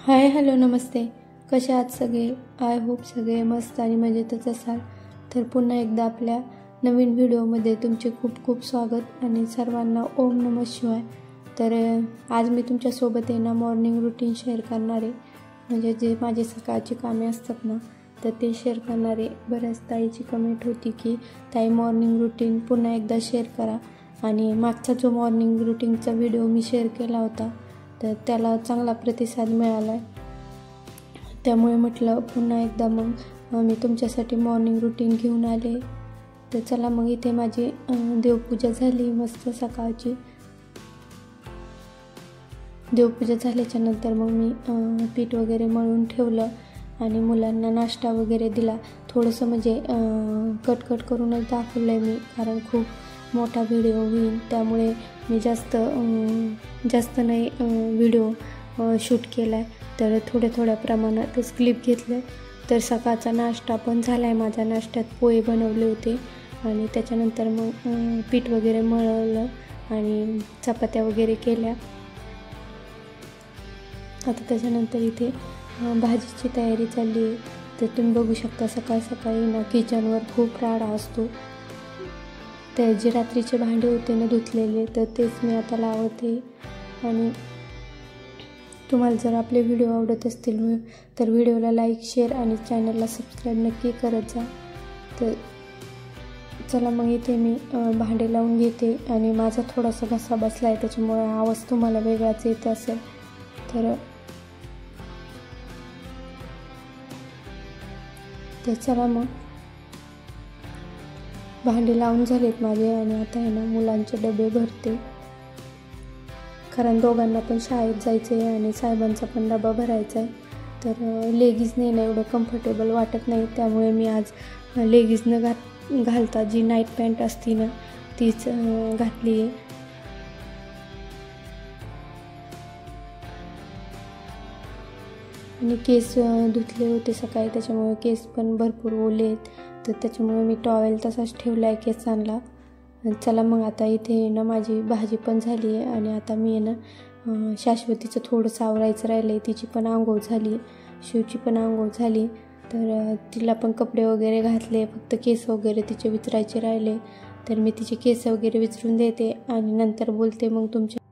Hi hello नमस्ते. कसे आहात सगळे? आय होप सगळे मस्त आणि मजेतच असाल. तर पुन्हा एकदा आपल्या नवीन व्हिडिओमध्ये तुमचे खूप खूप स्वागत आणि सर्वांना ओम नमः शिवाय. तर आज मी तुमच्यासोबत आहे ना मॉर्निंग रुटीन शेअर करणार आहे. म्हणजे जे माझे सकाळची कामे असतात ना तर ते शेअर करणार आहे. बऱ्याच ताईची कमेंट होती की ताई मॉर्निंग रुटीन पुन्हा एकदा शेअर करा. आणि मागचा जो मॉर्निंग रुटीनचा व्हिडिओ मी शेअर केला होता तर त्याला चांगला प्रतिसाद मिळाला आहे. त्यामुळे म्हटलं पुन्हा एकदा मग मी तुमच्यासाठी मॉर्निंग रुटीन घेऊन आले. तर चला मग इथे माझी देवपूजा झाली मस्त सकाळची. देवपूजा झाल्याच्या नंतर मग मी पीठ वगैरे मळून ठेवलं आणि मुलांना नाश्ता वगैरे दिला. थोडंसं म्हणजे कट करूनच दाखवलं आहे मी, कारण खूप मोठा व्हिडिओ होईल त्यामुळे मी जास्त नाही व्हिडिओ शूट केला आहे. तर थोड्या प्रमाणातच क्लिप घेतलं. तर सकाळचा नाश्ता पण झाला आहे माझा. नाश्त्यात पोहे बनवले होते आणि त्याच्यानंतर मग पीठ वगैरे मळलं आणि चपात्या वगैरे केल्या. आता त्याच्यानंतर इथे भाजीची तयारी चालली आहे. तर तुम्ही बघू शकता सकाळी ना किचनवर खूप राडा असतो. तर जे रात्रीचे भांडे होते ना धुतलेले तर तेच मी आता लावते. आणि तुम्हाला जर आपले व्हिडिओ आवडत असतील तर व्हिडिओला लाईक शेअर आणि चॅनलला सबस्क्राईब नक्की करत जा. तर चला मग इथे मी भांडे लावून घेते. आणि माझा थोडासा घसा बसला आहे त्याच्यामुळे आवाज तुम्हाला वेगळाच येत असेल. तर चला मग भांडे लावून झालेत माझे आणि आता आहे ना मुलांचे डबे भरते, कारण दोघांना पण शाळेत जायचं आहे आणि साहेबांचा पण डबा भरायचा आहे. तर लेगीज नाही ना एवढं कम्फर्टेबल वाटत नाही, त्यामुळे मी आज लेगीज न घालता जी नाईट पॅन्ट असती ना तीच घातली आहे. आणि केस धुतले होते सकाळी त्याच्यामुळे केस पण भरपूर ओले आहेत. तर त्याच्यामुळे मी टॉवेल तसाच ठेवला आहे केसांना. चला मग आता इथे ना माझी भाजी पण झाली आहे आणि आता मी ना शाश्वतीचं थोडंसं आवरायचं राहिलं आहे. तिची पण आंघोळ झाली, शिवची पण आंघोळ झाली. तर तिला पण कपडे वगैरे घातले, फक्त केस वगैरे तिचे विचरायचे राहिले. तर मी तिचे केस वगैरे विचरून देते आणि नंतर बोलते मग तुमच्या.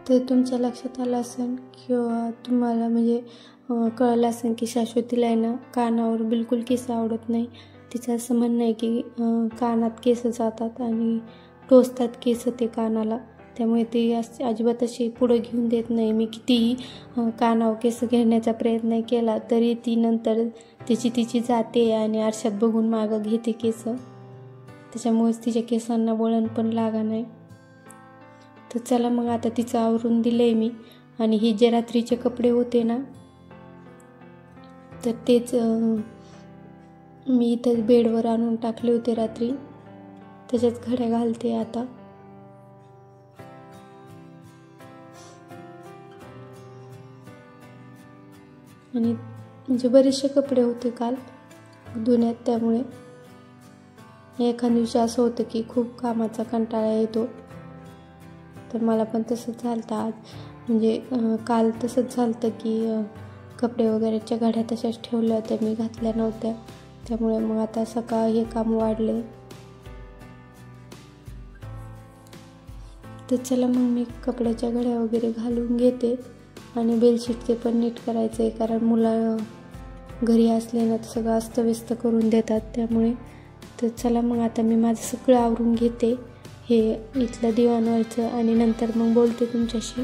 तर तुमच्या लक्षात आलं असेल किंवा तुम्हाला म्हणजे कळलं असेल की शाश्वतीला आहे ना कानावर बिलकुल केस आवडत नाही. तिचं असं म्हणणं आहे की कानात केस जातात आणि टोचतात केस ते कानाला, त्यामुळे ती अजिबात अशी पुढं घेऊन देत नाही. मी कितीही कानावर केस घेण्याचा प्रयत्न केला तरी ती नंतर तिची जाते आणि आरशात बघून मागं घेते केस. त्याच्यामुळेच तिच्या केसांना वळण पण लागा नाही. तर चला मग आता तिचं आवरून दिलं आहे मी. आणि ही जे रात्रीचे कपडे होते ना तर तेच मी इथं बेडवर आणून टाकले होते रात्री, त्याच्याच घड्या घालते आता. आणि म्हणजे बरेचसे कपडे होते काल धुण्यात, त्यामुळे एखाद दिवशी असं होतं की खूप कामाचा कंटाळा येतो. तर मला पण तसंच झालं आज. म्हणजे काल तसंच झालं की कपडे वगैरेच्या घड्या तशाच ठेवल्या होत्या, मी घातल्या नव्हत्या. त्यामुळे मग आता सकाळ हे काम वाढले. तर चला मग मी कपड्याच्या घड्या वगैरे घालून घेते. आणि बेडशीटचे पण नीट करायचं आहे, कारण मुलं घरी असले ना तर सगळं अस्तव्यस्त करून देतात त्यामुळे. तर चला मग आता मी माझं सगळं आवरून घेते हे इथलं दिवाणवरचं आणि नंतर मग बोलते तुमच्याशी.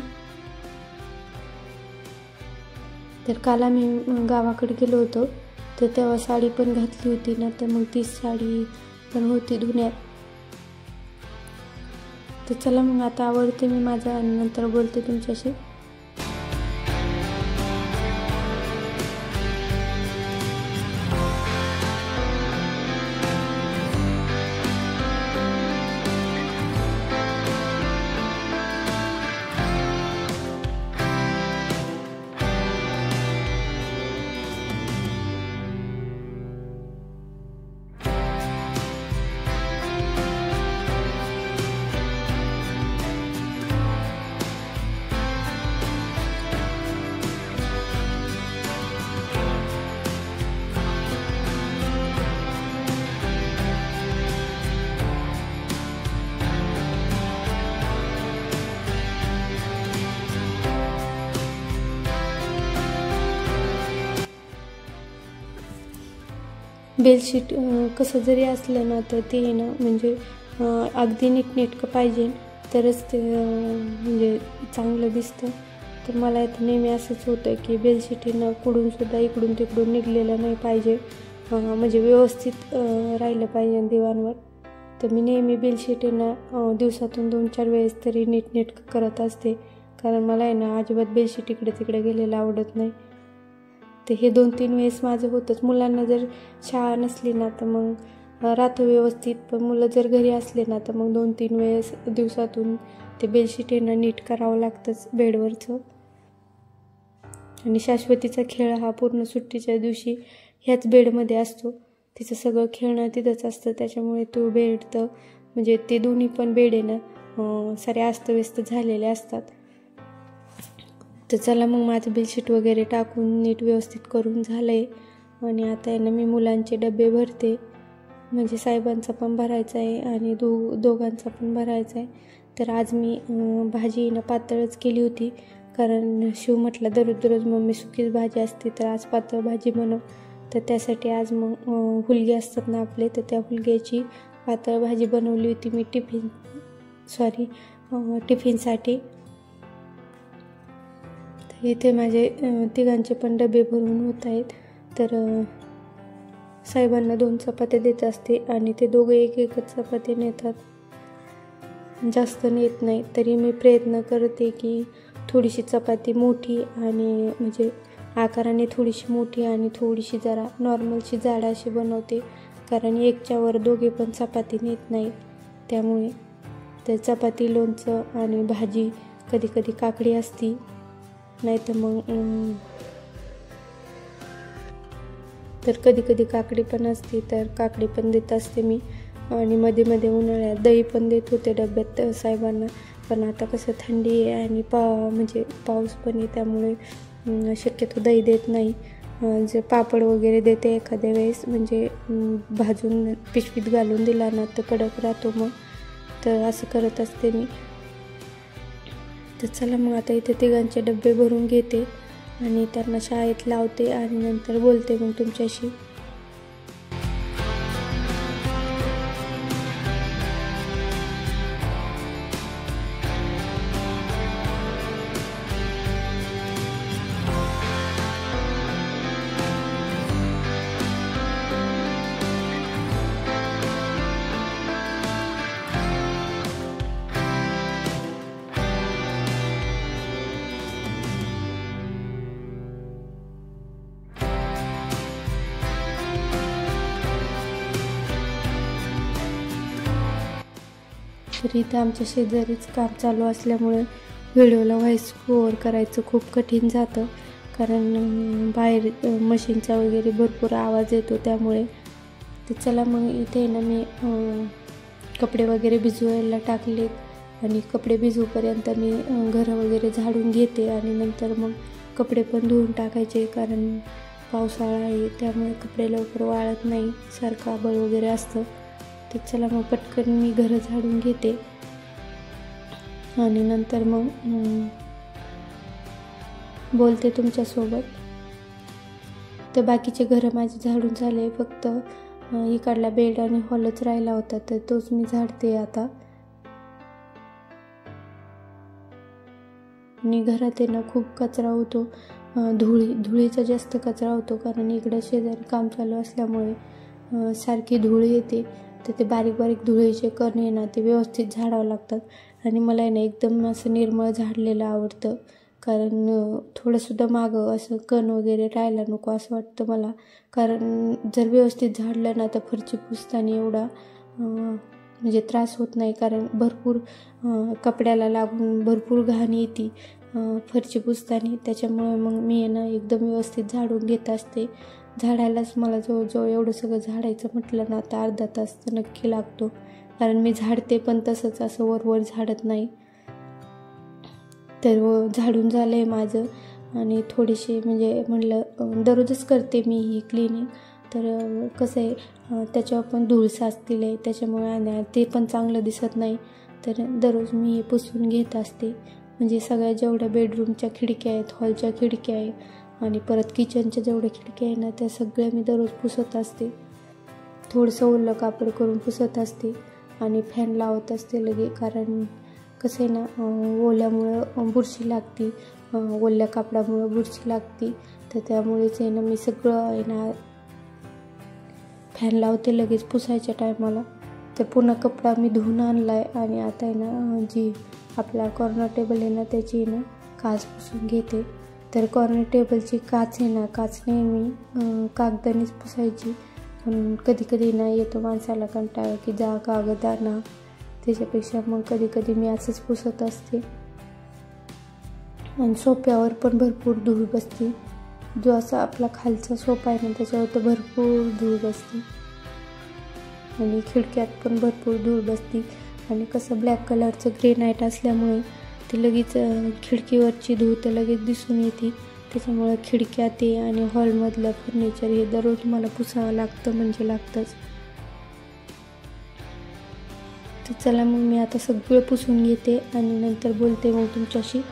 तर काल आम्ही गावाकडे गेलो होतो तर तेव्हा साडी पण घातली होती ना, तर मग ती साडी पण होती धुण्यात. तर चला मग आता आवडते मी माझं आणि नंतर बोलते तुमच्याशी. बेडशीट कसं जरी असलं ना तर ते ना म्हणजे अगदी नीटनेटकं पाहिजे तरच ते म्हणजे चांगलं दिसतं. तर मला आता नेहमी असंच होतं की बेडशीटीनं कुठूनसुद्धा इकडून तिकडून निघलेलं नाही पाहिजे, म्हणजे व्यवस्थित राहिलं पाहिजे दिवाणवर. तर मी नेहमी बेडशीटीनं दिवसातून 2-4 वेळेस तरी नीटनेटकं करत असते, कारण मला आहे ना अजिबात बेडशीट इकडे तिकडे गेलेलं आवडत नाही. तर हे 2-3 वेळेस माझं होतंच. मुलांना जर शाळा नसली ना तर मग राहतं व्यवस्थित, पण मुलं जर घरी असले ना तर मग 2-3 वेळेस दिवसातून ते बेडशीट आहे ना नीट करावं लागतंच बेडवरचं. आणि शाश्वतीचा खेळ हा पूर्ण सुट्टीच्या दिवशी ह्याच बेडमध्ये असतो. तिचं सगळं खेळणं तिथंच असतं, त्याच्यामुळे तो बेड तर म्हणजे ते दोन्ही पण बेड आहे ना सारे अस्तव्यस्त झालेले असतात. तर चला मग माझं बेडशीट वगैरे टाकून नीट व्यवस्थित करून झालं आहे. आणि आता आहे ना मी मुलांचे डबे भरते, म्हणजे साहेबांचा पण भरायचा आहे आणि दोघांचा पण भरायचा आहे. तर आज मी भाजी ना पातळच केली होती, कारण शिव म्हटलं दररोज मम्मी सुकीच भाजी असते तर आज पातळ भाजी बनव. तर त्यासाठी आज मग हुलगे असतात ना आपले, तर त्या हुलग्याची पातळ भाजी बनवली होती मी टिफिनसाठी. इथे माझे तिघांचे पण डबे भरून होत आहेत. तर साहेबांना 2 चपात्या देत असते आणि ते दोघे एकच चपाती नेतात, जास्त नेत नाही. तरी मी प्रयत्न करते की थोडीशी चपाती मोठी आणि म्हणजे आकाराने थोडीशी मोठी आणि थोडीशी जरा नॉर्मलशी जाड अशी बनवते, कारण एकच्यावर दोघे पण चपाती नेत नाही. त्यामुळे तर चपाती, लोणचं आणि भाजी, कधी कधी काकडी असती, नाही तर मग तर कधी कधी काकडी पण असते तर काकडी पण देत असते मी. आणि मध्ये मध्ये उन्हाळ्यात दही पण देत होते डब्यात साहेबांना, पण आता कसं थंडी आहे आणि म्हणजे पाऊस पण आहे, त्यामुळे शक्यतो दही देत नाही. जे पापड वगैरे देते एखाद्या वेळेस, म्हणजे भाजून पिशवीत घालून दिला ना तर कडक राहतो मग, तर असं करत असते मी. तर चला मग आता इथे तिघांचे डबे भरून घेते आणि त्यांना शाळेत लावते आणि नंतर बोलते मग तुमच्याशी. तर इथं आमच्या शेजारीच काम चालू असल्यामुळे व्हिडिओला व्हॉइस ओव्हर करायचं खूप कठीण जातं, कारण बाहेर मशीनचा वगैरे भरपूर आवाज येतो त्यामुळे. तर चला मग इथे ना मी कपडे वगैरे भिजवायला टाकलेत आणि कपडे भिजूपर्यंत मी घरं वगैरे झाडून घेते आणि नंतर मग कपडे पण धुवून टाकायचे, कारण पावसाळा आहे त्यामुळे कपडे लवकर वाळत नाही, सारखं आभाळ वगैरे असतं. तर चला मग पटकन मी घरं झाडून घेते आणि नंतर मग बोलते तुमच्यासोबत. तर बाकीचे घरं माझे झाडून झाले, फक्त इकडला बेड आणि हॉलच राहिला होता, तर तोच मी झाडते आता. आणि घरात ना खूप कचरा होतो, धुळीचा जास्त कचरा होतो, कारण इकडं शेजारी काम चालू असल्यामुळे सारखी धूळ येते. तर ते बारीक बारीक धुळीचे कण आहे ना ते व्यवस्थित झाडावं लागतात. आणि मला आहे ना एकदम असं निर्मळ झाडलेलं आवडतं, कारण थोडंसुद्धा मागं असं कण वगैरे राहायला नको असं वाटतं मला. कारण जर व्यवस्थित झाडलं ना तर फरची पुसताना एवढा म्हणजे त्रास होत नाही, कारण भरपूर कपड्याला लागून भरपूर घाण येते फरची पुसताना. त्याच्यामुळे मग मी आहे ना एकदम व्यवस्थित झाडून घेत असते. झाडायलाच मला जवळजवळ एवढं सगळं झाडायचं म्हटलं ना तर अर्धा तास तर नक्की लागतो, कारण मी झाडते पण तसंच असं वरवर झाडत नाही. तर झाडून झालं आहे माझं आणि थोडीशी म्हणजे म्हटलं दररोजच करते मी ही क्लिनिंग, तर कसं आहे त्याच्यावर पण धूळ साचलेली आहे, त्याच्यामुळे ते पण चांगलं दिसत नाही. तर दररोज मी हे पुसून घेत असते, म्हणजे सगळ्या जेवढ्या बेडरूमच्या खिडक्या आहेत, हॉलच्या खिडक्या आहे आणि परत किचनच्या जेवढ्या खिडक्या आहे ना त्या सगळ्या मी दररोज पुसत असते. थोडंसं ओलं कापड करून पुसत असते आणि फॅन लावत असते लगे, कारण कसं आहे ना ओल्यामुळं बुरशी लागते, ओल्या कापडामुळं बुरशी लागते. तर त्यामुळेच आहे ना मी सगळं आहे ना फॅन लावते लगेच पुसायच्या टायमाला. तर पुन्हा कपडा मी धुवून आणला आहे आणि आता आहे ना जी आपला कॉर्नर टेबल आहे ना त्याची ना काच पुसून घेते. तर कॉर्नर टेबलची काच आहे ना, काच नेहमी कागदानेच पुसायची, पण कधी कधी ना येतो माणसाला कंटाळा की जा कागद आणा, त्याच्यापेक्षा मग कधी कधी मी असंच पुसत असते. आणि सोफ्यावर पण भरपूर धूळ बसते, जो असा आपला खालचा सोफा आहे ना त्याच्यावर तर भरपूर धूळ बसते आणि खिडक्यात पण भरपूर धूळ बसते. आणि कसं ब्लॅक कलरचं ग्रेनाईट असल्यामुळे ते लगेच खिडकीवरची धूळ तर लगेच दिसून येते. त्याच्यामुळे खिडक्या ते आणि हॉलमधलं फर्निचर हे दररोज मला पुसावं लागतं, म्हणजे लागतंच. तर चला मग मी आता सगळं पुसून घेते आणि नंतर बोलते मग तुमच्याशी.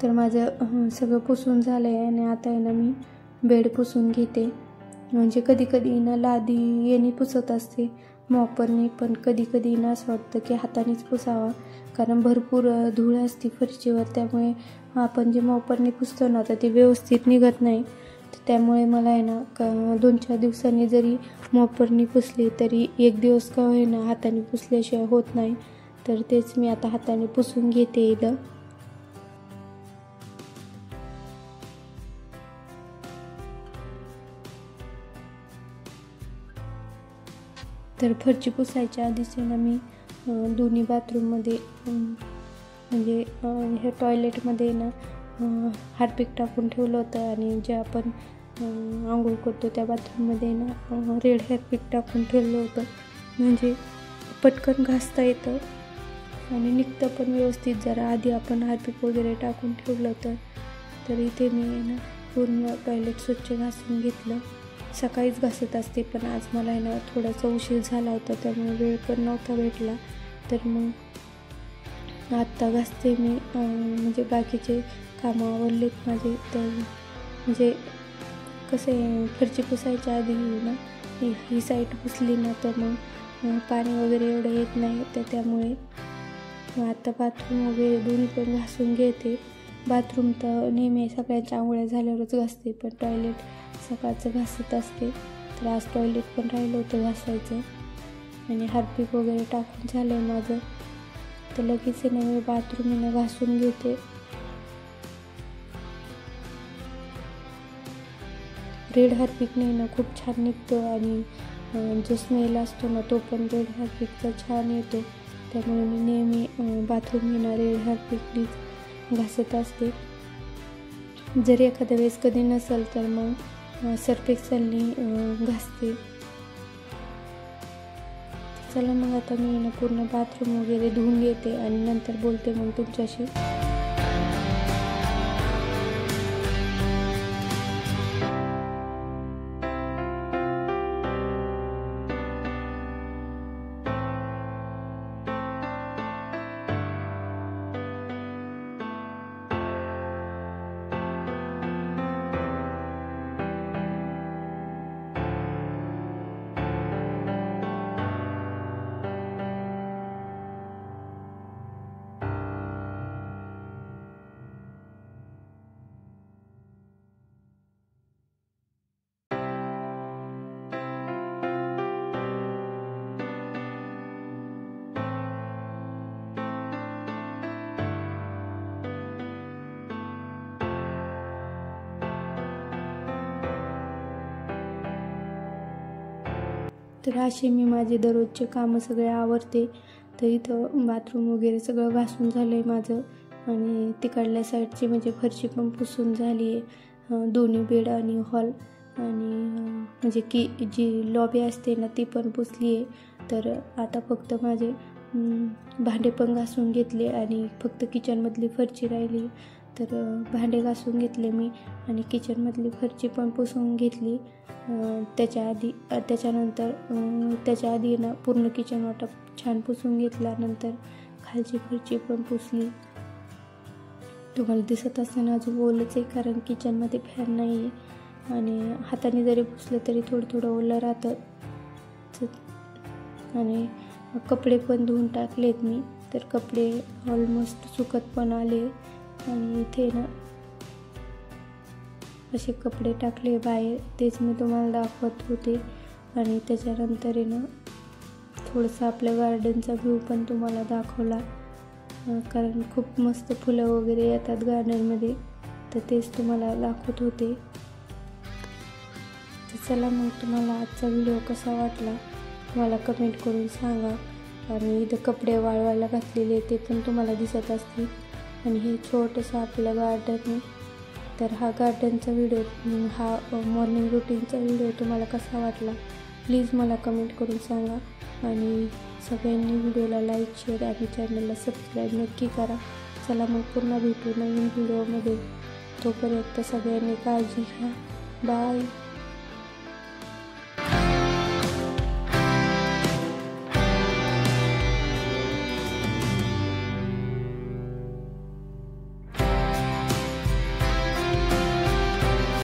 तर माझं सगळं पुसून झालं आहे आणि आता आहे ना मी बेड पुसून घेते. म्हणजे कधी कधी ना लादी येणे पुसत असते मॉपरने, पण कधी कधी ना असं वाटतं की हातानेच पुसावा, कारण भरपूर धूळ असते फरशीवर. त्यामुळे आपण जे मॉपरने पुसतो ना तर ते व्यवस्थित निघत नाही. तर त्यामुळे मला आहे ना 2-4 दिवसांनी जरी मॉपरने पुसली तरी एक दिवस का होईना हाताने पुसल्याशिवाय होत नाही. तर तेच मी आता हाताने पुसून घेते इथं. तर फरची पुसायच्या आधीच ना मी दोन्ही बाथरूममध्ये म्हणजे ह्या टॉयलेटमध्ये ना हार्पिक टाकून ठेवलं होतं आणि जे आपण आंघोळ करतो त्या बाथरूममध्ये ना रेड हार्पिक टाकून ठेवलं होतं, म्हणजे पटकन घासता येतं आणि निघतं पण व्यवस्थित. जरा आधी आपण हार्पिक वगैरे टाकून ठेवलं होतं. तर इथे मी ना पूर्ण टॉयलेट स्वच्छ घासून घेतलं. सकाळीच घासत असते, पण आज मला आहे ना थोडासा उशीर झाला होता त्यामुळे वेळ पण नव्हता भेटला. तर मग आत्ता घासते मी, म्हणजे बाकीचे कामं आवरलेत माझे. तर म्हणजे कसं आहे फरची पुसायच्या आधी ना ही साईड पुसली ना तर मग पाणी वगैरे एवढं येत नाही. तर त्यामुळे आता बाथरूम वगैरे दोन्ही पण घासून घेते. बाथरूम तर नेहमी सगळ्यांच्या आंघोळ्या झाल्यावरच घासते, पण टॉयलेट सकाळचं घासत असते. तर आज टॉयलेट पण राहिलं होतं घासायचं आणि हार्पिक वगैरे टाकून झालं आहे माझं. तर लगेच मी बाथरूम घासून घेते. रेड हार्पिकने खूप छान निघतो आणि जो स्मेल असतो ना तो पण रेड हार्पिकचा छान येतो. त्यामुळे मी नेहमी बाथरूम रेड हार्पिकनीच घासत असते. जर एखाद्या वेळेस कधी नसेल तर मग सर्फ एक्सेलनी घासते. चला मग आता मी पूर्ण बाथरूम वगैरे धुवून घेते आणि नंतर बोलते मग तुमच्याशी. तर असे मी माझे दररोजचे कामं सगळे आवरते. तर इथं बाथरूम वगैरे सगळं घासून झालं आहे माझं आणि तिकडल्या साईडची म्हणजे फरशी पण पुसून झाली आहे. दोन्ही बेड आणि हॉल आणि म्हणजे की जी लॉबी असते ना ती पण पुसली आहे. तर आता फक्त माझे भांडे पण घासून घेतले आणि फक्त किचनमधली फरशी राहिली. तर भांडे घासून घेतले मी आणि किचनमधली फरशी पण पुसून घेतली. त्याच्या आधी ना पूर्ण किचन वाटा छान पुसून घेतला. नंतर खालची फरशी पण पुसली. तुम्हाला दिसत असताना अजून ओलंच आहे कारण किचनमध्ये फॅन नाही आहे आणि हाताने जरी पुसलं तरी थोडं थोडं ओलं राहतं. आणि कपडे पण धुवून टाकलेत मी. तर कपडे ऑलमोस्ट सुकत पण आले आणि इथे ना असे कपडे टाकले बाहेर, तेच मी तुम्हाला दाखवत होते. आणि त्याच्यानंतर थोडंसं आपल्या गार्डनचा व्ह्यू पण तुम्हाला दाखवला कारण खूप मस्त फुलं वगैरे येतात गार्डनमध्ये. तर तेच तुम्हाला दाखवत होते. तर चला मग तुम्हाला आजचा व्हिडिओ कसा वाटला मला कमेंट करून सांगा. आणि इथं कपडे वाळवायला घातलेले ते पण तुम्हाला दिसत असतील. आणि हे छोटंसं आपलं गार्डन आहे. तर हा गार्डनचा व्हिडिओ हा मॉर्निंग रुटीनचा व्हिडिओ तुम्हाला कसा वाटला प्लीज मला कमेंट करून सांगा. आणि सगळ्यांनी व्हिडिओला लाईक शेअर आणि चॅनलला सबस्क्राईब नक्की करा. चला मग पुन्हा भेटू नवीन व्हिडिओमध्ये. तोपर्यंत सगळ्यांनी काळजी घ्या. बाय.